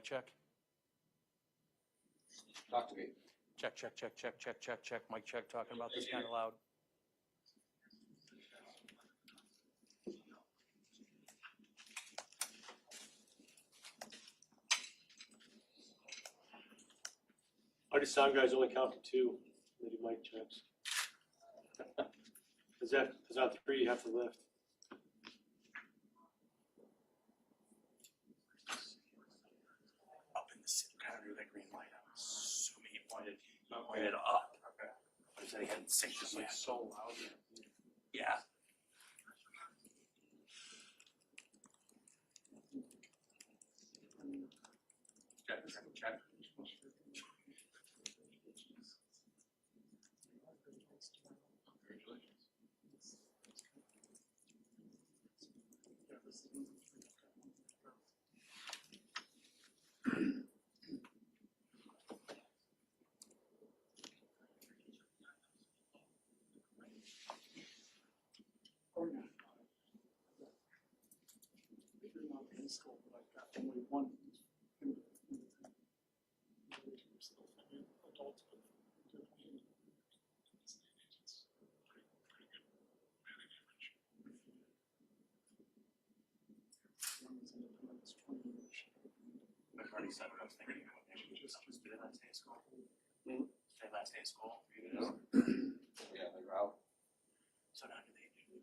check. Talk to me. Check, check, check, check, check, check, check. Mic check. Talking about this kind of loud. Already sound guys only counted 2. Maybe mic checks. Is that 3 you have to lift? Up in the center, kind of near that green light. I'm assuming he pointed up. Okay. But he said he hadn't synced it yet. So loud. Yeah. Check, check, check. School, but I've got only one adults, but I've already said what I was thinking. Just did it last day of school. Hmm? Did last day of school. Yeah, they're out. So now do they do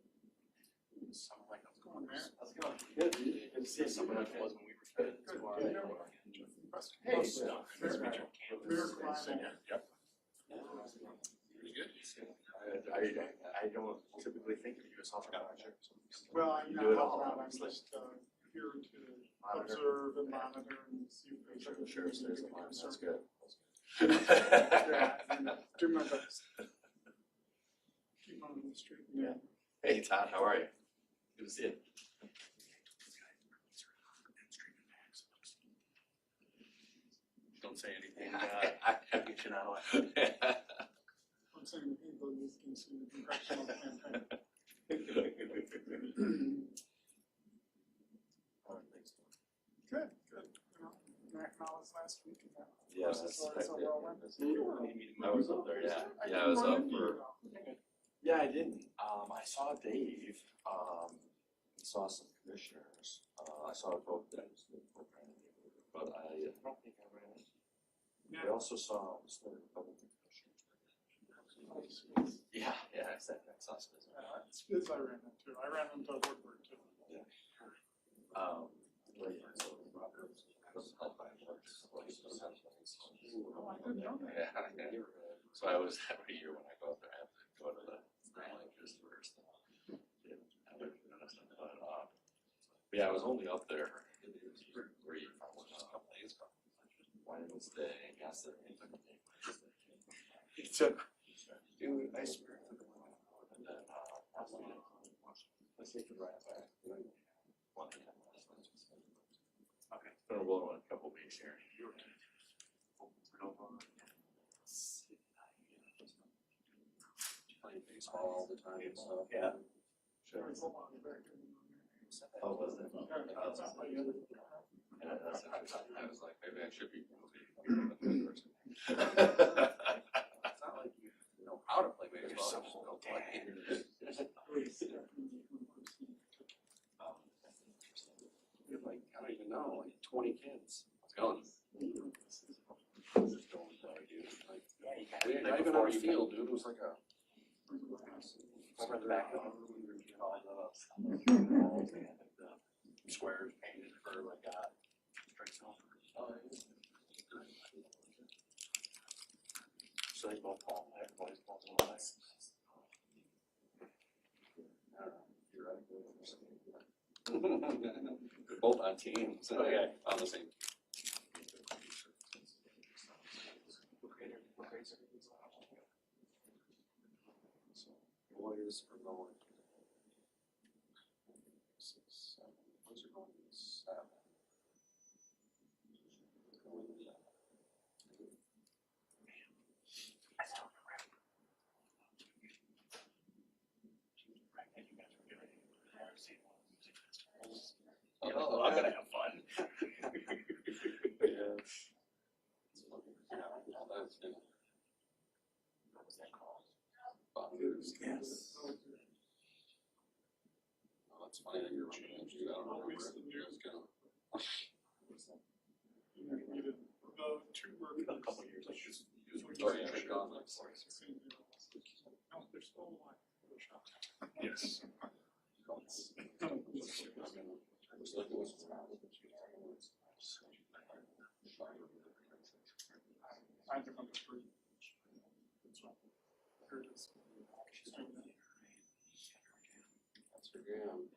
something like that? going there. How's it going? Good. Yeah, something like it was when we were studying at school. Good. Hey, Fair climate. Yep. Pretty good. I don't typically think of you as health manager. Well, I'm You not do it all. helping out, I'm just here to observe and monitor and see if there's any Sure, things that we can that's serve. good. Yeah, and do my best. Keep on the street. Yeah. Hey Todd, how are you? Good to see you. Don't say anything. I'll get you out of the way. I'm saying the people who can see the congressional campaign. Good. You know, Mackinac was last week. And that Yes, process was a whirlwind. I was up there, yeah. Yeah, I was up for. Yeah, I didn't. I saw Dave, saw some commissioners. I saw both guys, but I don't think I ran it. I also saw some Republican commissioners. Yeah, I said that's us. Spiz I ran into. I ran into Woodward too. Yeah. Yeah. So I was every year when I go up there, I have to go to the like this first. But yeah, I was only up there. Brief. I was just a couple days ago. Wednesday, yesterday. He took, dude, I swear. And then, let's take the ride back. Okay, it's been a little one, a couple weeks here. Playing baseball all the time and stuff. Yeah. There Sure. was a lot of very good. Oh, was it? Yeah, that's not my other- Yeah, that's interesting. I was like, maybe I should be. It's It's not like you know how to play baseball. so You just don't play. You're like, I don't even know, like 20 kids. It's going. Not even on the field, dude. It was like a. over the back of them. All the squares painted for like straight silver. So they both fall, everybody's both on the ice. They're both on teams. Okay. On the same. Boys are going. 6, 7. Boys are going 7. Going 11. Oh, I'm gonna have fun. Yeah. Yes. Oh, it's funny that you're changed. I don't remember it. Two were. A couple years. Like just Oh, yeah, check on that. No, they're still alive. Yes. I remember three. Here it is. That's her jam.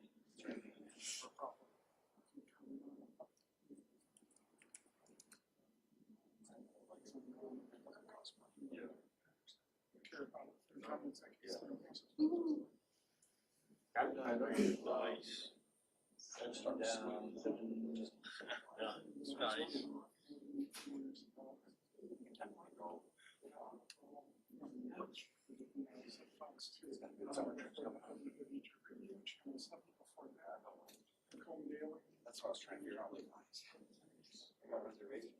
Care about it. Their comments, I guess. Nice. I'm starting to swim. Yeah, it's nice. That's what I was trying to figure out. I got reservations.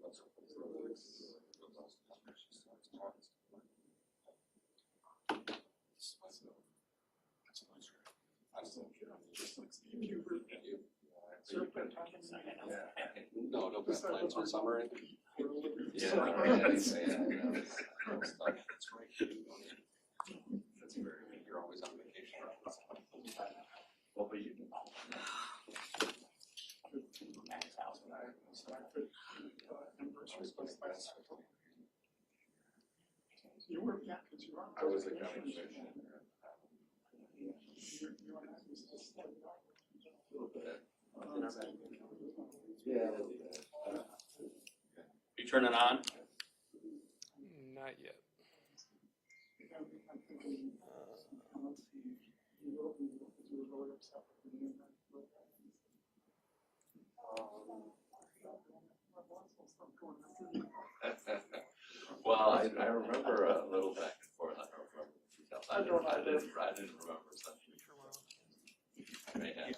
No, don't put plans on summer. Yeah. That's very, you're always on vacation. Well, but you. You were, yeah, because you were. I was a county commissioner. A little bit. Yeah. You turn it on? Not yet. Well, I remember a little back and forth. I don't remember. I didn't remember something. I may have.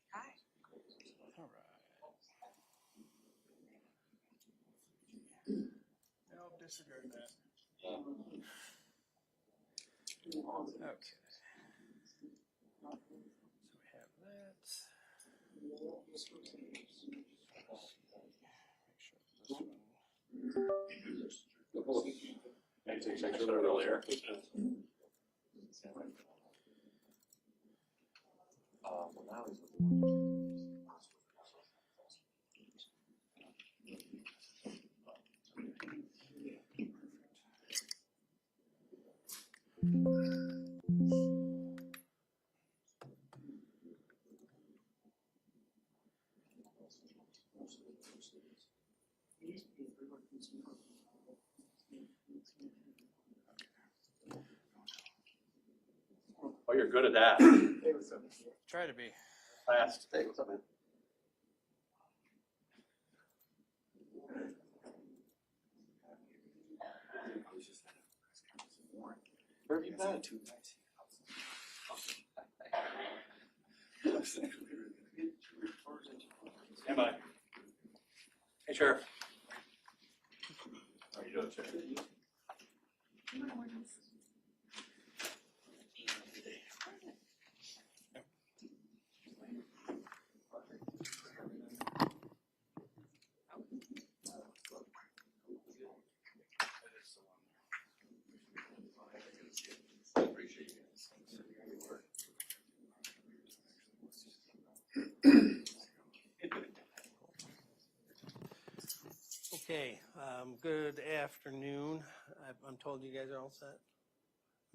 All right. I'll disregard that. Okay. So we have that. Make sure this one. I take pictures earlier. Well, now he's looking. Oh, you're good at that. Try to be. Fast. Hey, what's up, man? Where have you been? Stand by. Hey, Sheriff. How are you doing, Sheriff? I appreciate you. Okay, good afternoon. I'm told you guys are all set.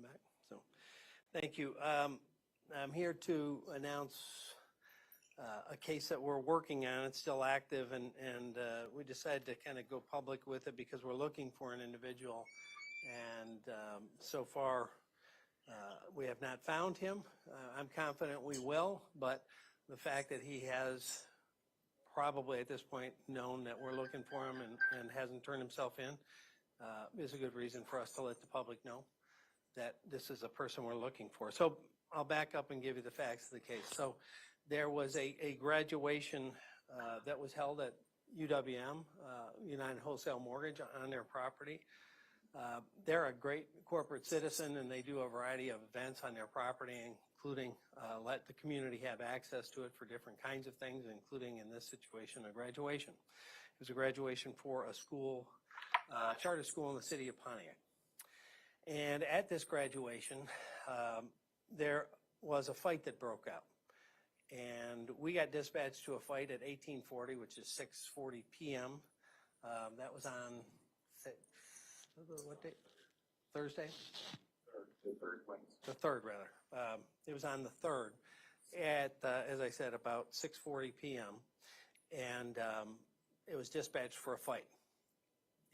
Back, so thank you. I'm here to announce a case that we're working on. It's still active, and we decided to kind of go public with it because we're looking for an individual, and so far we have not found him. I'm confident we will, but the fact that he has probably at this point known that we're looking for him and hasn't turned himself in is a good reason for us to let the public know. that this is a person we're looking for. So I'll back up and give you the facts of the case. So there was a graduation that was held at UWM, United Wholesale Mortgage, on their property. They're a great corporate citizen, and they do a variety of events on their property, including let the community have access to it for different kinds of things, including in this situation, a graduation. It was a graduation for a school, charter school in the city of Pontiac. And at this graduation, there was a fight that broke out. And we got dispatched to a fight at 1840, which is 6:40 p.m. That was on, what day? Thursday? The third, rather. It was on the 3rd at, as I said, about 6:40 p.m. And it was dispatched for a fight.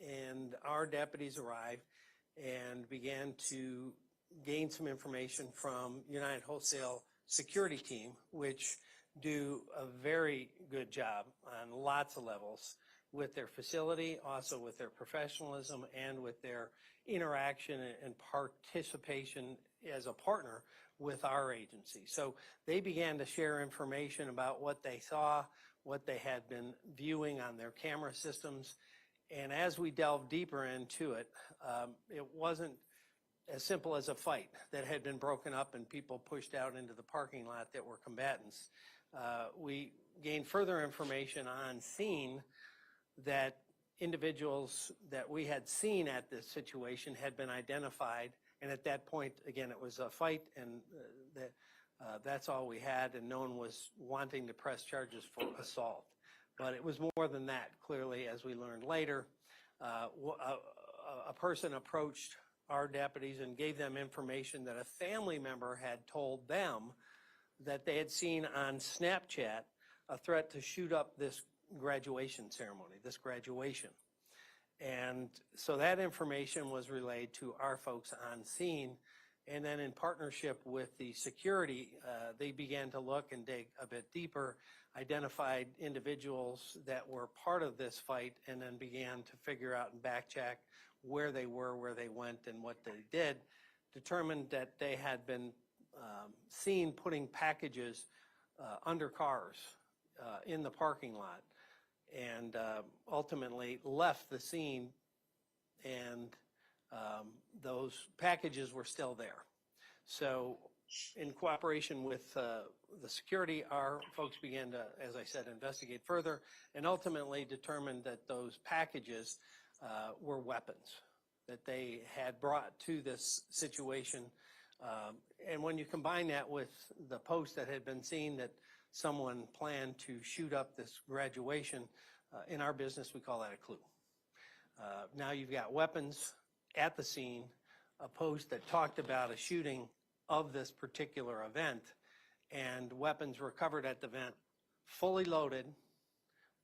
And our deputies arrived and began to gain some information from United Wholesale security team, which do a very good job on lots of levels with their facility, also with their professionalism, and with their interaction and participation as a partner with our agency. So they began to share information about what they saw, what they had been viewing on their camera systems. And as we delved deeper into it, it wasn't as simple as a fight that had been broken up and people pushed out into the parking lot that were combatants. We gained further information on scene that individuals that we had seen at this situation had been identified. And at that point, again, it was a fight, and that's all we had, and no one was wanting to press charges for assault. But it was more than that, clearly, as we learned later. A person approached our deputies and gave them information that a family member had told them that they had seen on Snapchat a threat to shoot up this graduation ceremony, this graduation. And so that information was relayed to our folks on scene. And then in partnership with the security, they began to look and dig a bit deeper, identified individuals that were part of this fight, and then began to figure out and backcheck where they were, where they went, and what they did, determined that they had been seen putting packages under cars in the parking lot, and ultimately left the scene, and those packages were still there. So in cooperation with the security, our folks began to, as I said, investigate further, and ultimately determined that those packages were weapons that they had brought to this situation. And when you combine that with the post that had been seen that someone planned to shoot up this graduation, in our business we call that a clue. Now you've got weapons at the scene, a post that talked about a shooting of this particular event, and weapons recovered at the event fully loaded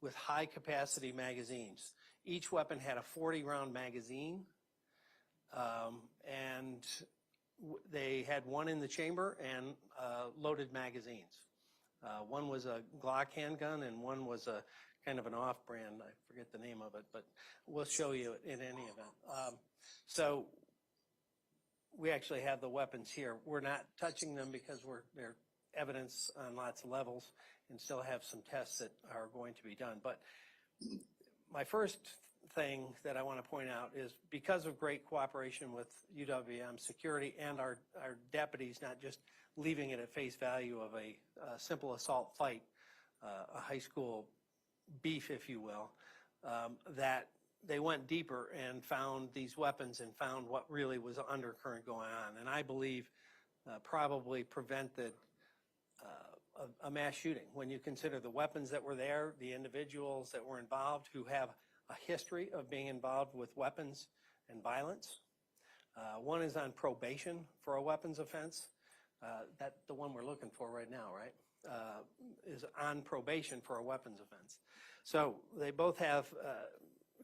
with high capacity magazines. Each weapon had a 40-round magazine, and they had one in the chamber and loaded magazines. One was a Glock handgun, and one was a kind of an off-brand. I forget the name of it, but we'll show you in any event. So we actually have the weapons here. We're not touching them because they're evidence on lots of levels, and still have some tests that are going to be done. But my first thing that I want to point out is, because of great cooperation with UWM security and our deputies, not just leaving it at face value of a simple assault fight, a high school beef, if you will, that they went deeper and found these weapons and found what really was undercurrent going on. And I believe probably prevented a mass shooting. When you consider the weapons that were there, the individuals that were involved who have a history of being involved with weapons and violence. One is on probation for a weapons offense. That's the one we're looking for right now, right? Is on probation for a weapons offense. So they both have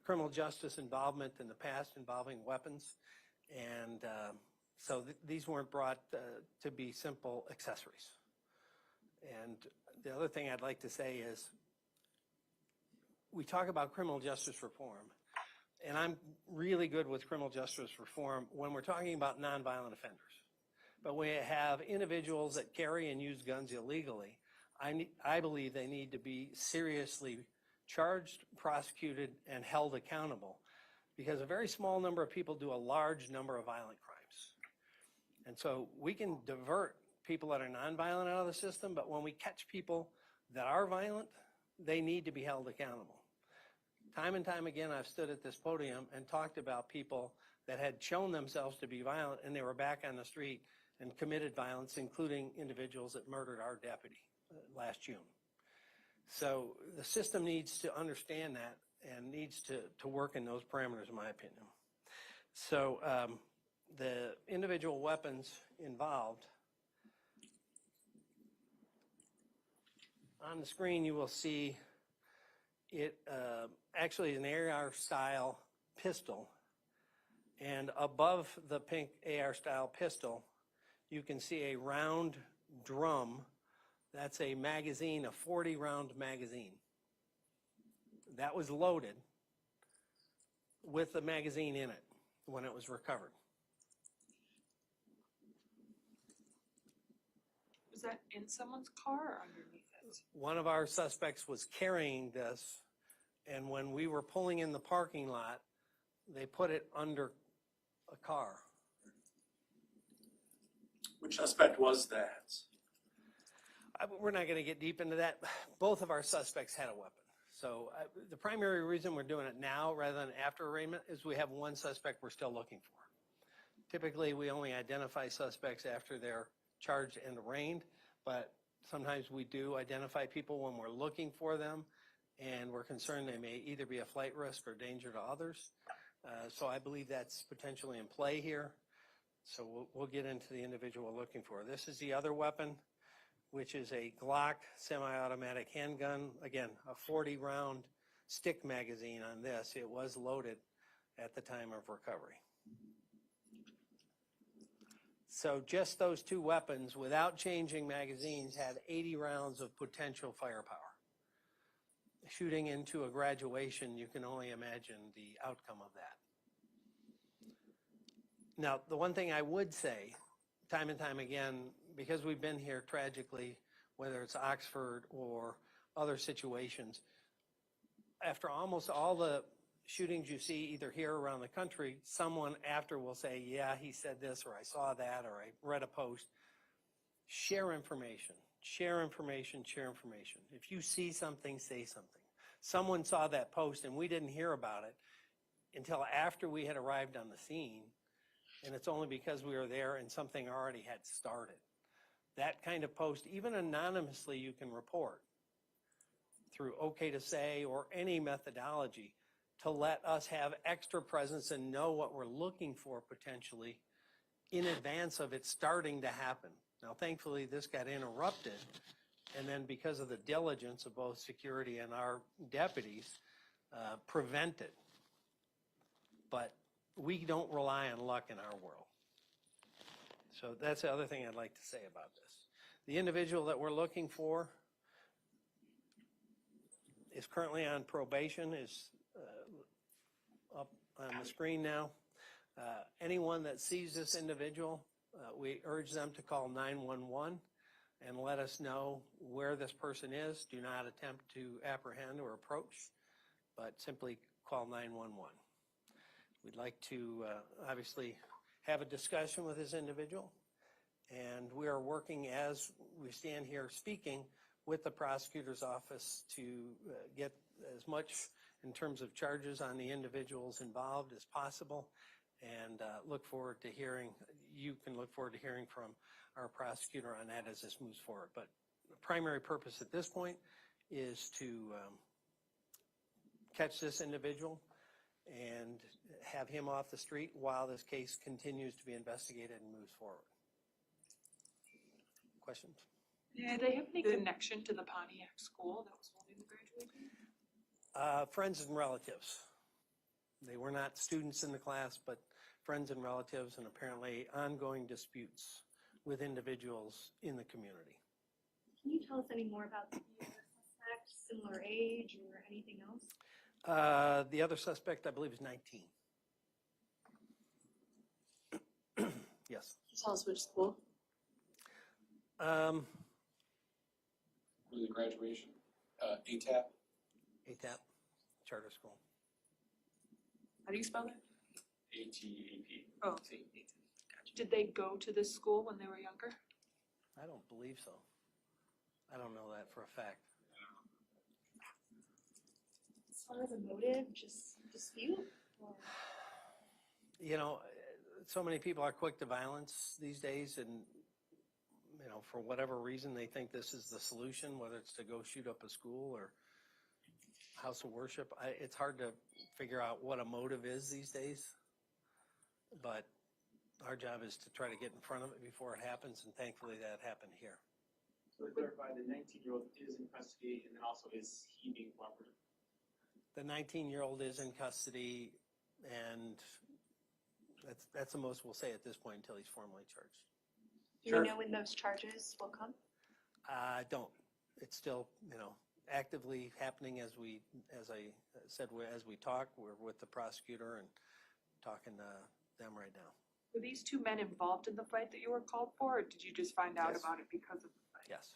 criminal justice involvement in the past involving weapons, and so these weren't brought to be simple accessories. And the other thing I'd like to say is, we talk about criminal justice reform, and I'm really good with criminal justice reform when we're talking about nonviolent offenders. But we have individuals that carry and use guns illegally. I believe they need to be seriously charged, prosecuted, and held accountable, because a very small number of people do a large number of violent crimes. And so we can divert people that are nonviolent out of the system, but when we catch people that are violent, they need to be held accountable. Time and time again, I've stood at this podium and talked about people that had shown themselves to be violent, and they were back on the street and committed violence, including individuals that murdered our deputy last June. So the system needs to understand that and needs to work in those parameters, in my opinion. So the individual weapons involved, on the screen you will see it actually is an AR style pistol, and above the pink AR style pistol you can see a round drum. That's a magazine, a 40 round magazine. That was loaded with the magazine in it when it was recovered. Was that in someone's car or underneath it? One of our suspects was carrying this, and when we were pulling in the parking lot, they put it under a car. Which suspect was that? We're not going to get deep into that. Both of our suspects had a weapon. So the primary reason we're doing it now rather than after arraignment is we have one suspect we're still looking for. Typically, we only identify suspects after they're charged and arraigned, but sometimes we do identify people when we're looking for them, and we're concerned they may either be a flight risk or danger to others. So I believe that's potentially in play here. So we'll get into the individual we're looking for. This is the other weapon, which is a Glock semi-automatic handgun. Again, a 40 round stick magazine on this. It was loaded at the time of recovery. So just those two weapons, without changing magazines, had 80 rounds of potential firepower. Shooting into a graduation, you can only imagine the outcome of that. Now, the one thing I would say, time and time again, because we've been here tragically, whether it's Oxford or other situations, after almost all the shootings you see either here or around the country, someone after will say, yeah, he said this, or I saw that, or I read a post. Share information, share information, share information. If you see something, say something. Someone saw that post and we didn't hear about it until after we had arrived on the scene, and it's only because we were there and something already had started. That kind of post, even anonymously, you can report through OK to Say or any methodology to let us have extra presence and know what we're looking for potentially in advance of it starting to happen. Now, thankfully, this got interrupted, and then because of the diligence of both security and our deputies, prevented. But we don't rely on luck in our world. So that's the other thing I'd like to say about this. The individual that we're looking for is currently on probation, is up on the screen now. Anyone that sees this individual, we urge them to call 911 and let us know where this person is. Do not attempt to apprehend or approach, but simply call 911. We'd like to obviously have a discussion with this individual, and we are working as we stand here speaking with the prosecutor's office to get as much in terms of charges on the individuals involved as possible, and look forward to hearing, you can look forward to hearing from our prosecutor on that as this moves forward. But the primary purpose at this point is to catch this individual and have him off the street while this case continues to be investigated and moves forward. Questions? Did they have any connection to the Pontiac school that was holding the graduation? Friends and relatives. They were not students in the class, but friends and relatives, and apparently ongoing disputes with individuals in the community. Can you tell us any more about the suspect, similar age or anything else? The other suspect, I believe, is 19. Yes. Can you tell us which school? Um, For the graduation, ATAP. ATAP, charter school. How do you spell that? ATAP. Oh, see. Did they go to this school when they were younger? I don't believe so. I don't know that for a fact. As far as a motive, just dispute? Or- You know, so many people are quick to violence these days, and you know, for whatever reason, they think this is the solution, whether it's to go shoot up a school or house of worship. It's hard to figure out what a motive is these days, but our job is to try to get in front of it before it happens, and thankfully that happened here. So to clarify, the 19-year-old is in custody, and then also is he being cooperative? The 19-year-old is in custody, and that's the most we'll say at this point until he's formally charged. Do we know when those charges will come? Don't. It's still, you know, actively happening as I said, as we talk. We're with the prosecutor and talking to them right now. Were these two men involved in the fight that you were called for, or did you just find out Yes. about it because of the fight? Yes.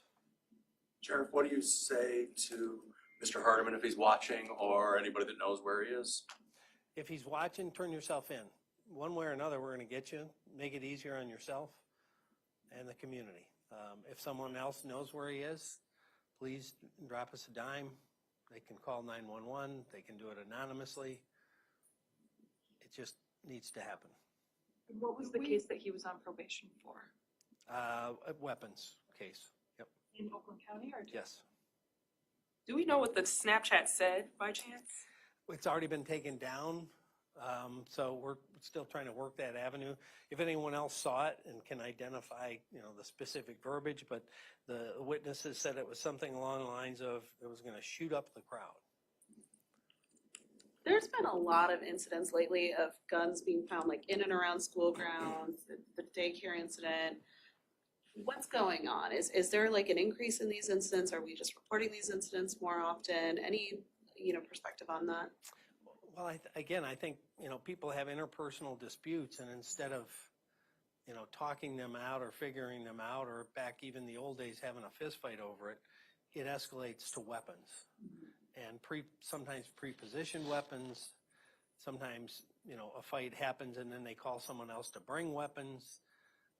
Sheriff, what do you say to Mr. Hardiman if he's watching, or anybody that knows where he is? If he's watching, turn yourself in. One way or another, we're going to get you. Make it easier on yourself and the community. If someone else knows where he is, please drop us a dime. They can call 911. They can do it anonymously. It just needs to happen. And what was the case that he was on probation for? A weapons case. Yep. In Oakland County, or? Yes. Do we know what the Snapchat said by chance? It's already been taken down, so we're still trying to work that avenue. If anyone else saw it and can identify, you know, the specific verbiage, but the witnesses said it was something along the lines of it was going to shoot up the crowd. There's been a lot of incidents lately of guns being found like in and around school grounds, the daycare incident. What's going on? Is there like an increase in these incidents? Are we just reporting these incidents more often? Any, you know, perspective on that? Well, I think, you know, people have interpersonal disputes, and instead of, you know, talking them out or figuring them out, or back even the old days having a fist fight over it, it escalates to weapons. And sometimes pre-positioned weapons, sometimes, you know, a fight happens and then they call someone else to bring weapons,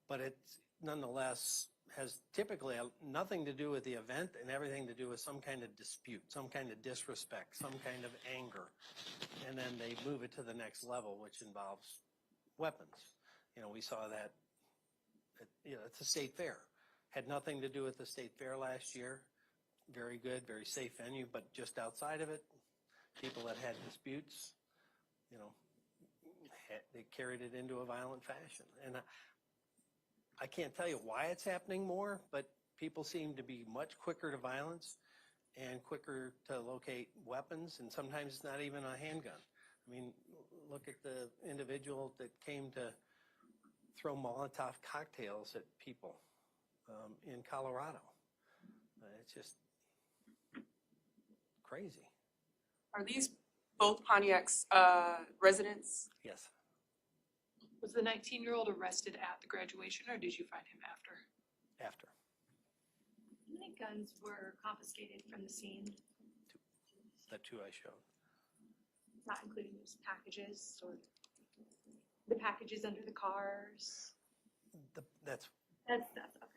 but it's nonetheless has typically nothing to do with the event and everything to do with some kind of dispute, some kind of disrespect, some kind of anger. And then they move it to the next level, which involves weapons. You know, we saw that, you know, it's a state fair. Had nothing to do with the state fair last year. Very good, very safe venue, but just outside of it, people that had disputes, you know, they carried it into a violent fashion. And I can't tell you why it's happening more, but people seem to be much quicker to violence and quicker to locate weapons, and sometimes it's not even a handgun. I mean, look at the individual that came to throw Molotov cocktails at people in Colorado. It's just crazy. Are these both Pontiac's residents? Yes. Was the 19-year-old arrested at the graduation, or did you find him after? After. How many guns were confiscated from the scene, The two I showed. not including those packages or the packages under the cars? That's That's okay.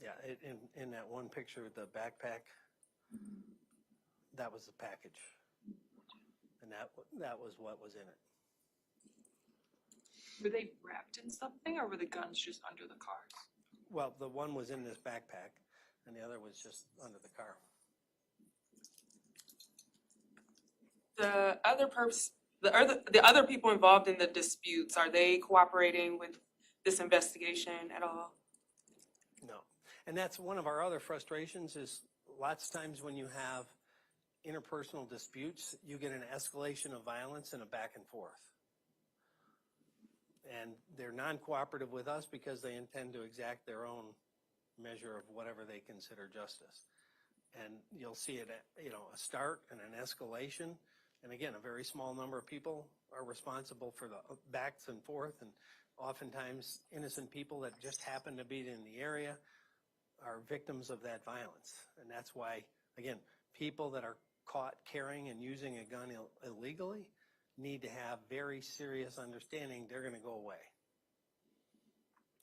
yeah. In that one picture, the backpack, that was the package, and that was what was in it. Were they wrapped in something, or were the guns just under the cars? Well, the one was in this backpack, and the other was just under the car. The other people involved in the disputes, are they cooperating with this investigation at all? No. And that's one of our other frustrations is lots of times when you have interpersonal disputes, you get an escalation of violence and a back and forth. And they're non-cooperative with us because they intend to exact their own measure of whatever they consider justice. And you'll see it at, a start and an escalation. And again, a very small number of people are responsible for the backs and forth. And oftentimes innocent people that just happen to be in the area are victims of that violence. And that's why, again, people that are caught carrying and using a gun illegally need to have very serious understanding they're going to go away,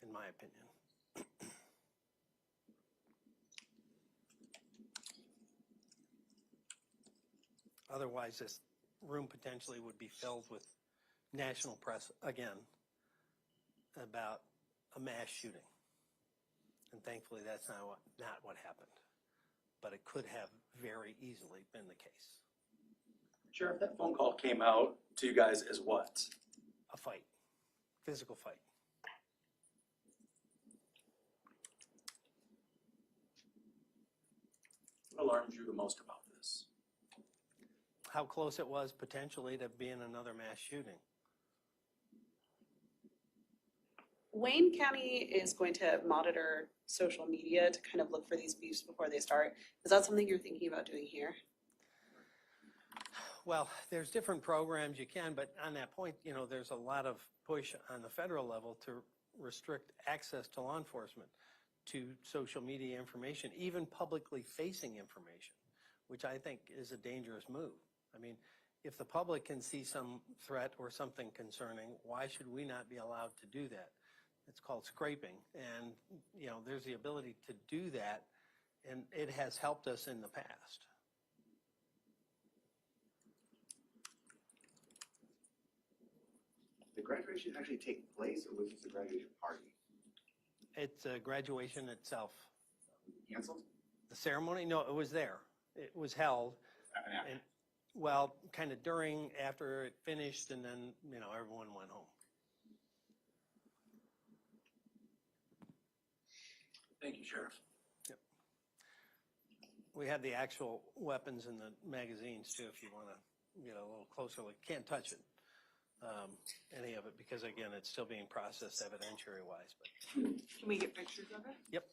in my opinion. Otherwise, this room potentially would be filled with national press again about a mass shooting. And thankfully, that's not what happened. But it could have very easily been the case. Sheriff, that phone call came out to you guys as what? A fight, physical fight. What alarms you the most about this? How close it was potentially to being another mass shooting. Wayne County is going to monitor social media to kind of look for these beefs before they start. Is that something you're thinking about doing here? Well, there's different programs you can, but on that point, there's a lot of push on the federal level to restrict access to law enforcement to social media information, even publicly facing information, which I think is a dangerous move. I mean, if the public can see some threat or something concerning, why should we not be allowed to do that? It's called scraping, and there's the ability to do that, and it has helped us in the past. Did graduation actually take place, or was this a graduation party? It's a graduation itself. Canceled? The ceremony? No, it was there. It was held. And, well, kind of during, after it finished, and then, everyone went home. Thank you, Sheriff. Yep. We have the actual weapons in the magazines too, if you want to get a little closer look. Can't touch it, any of it, because again, it's still being processed evidentiary wise. But Can we get pictures of it? yep.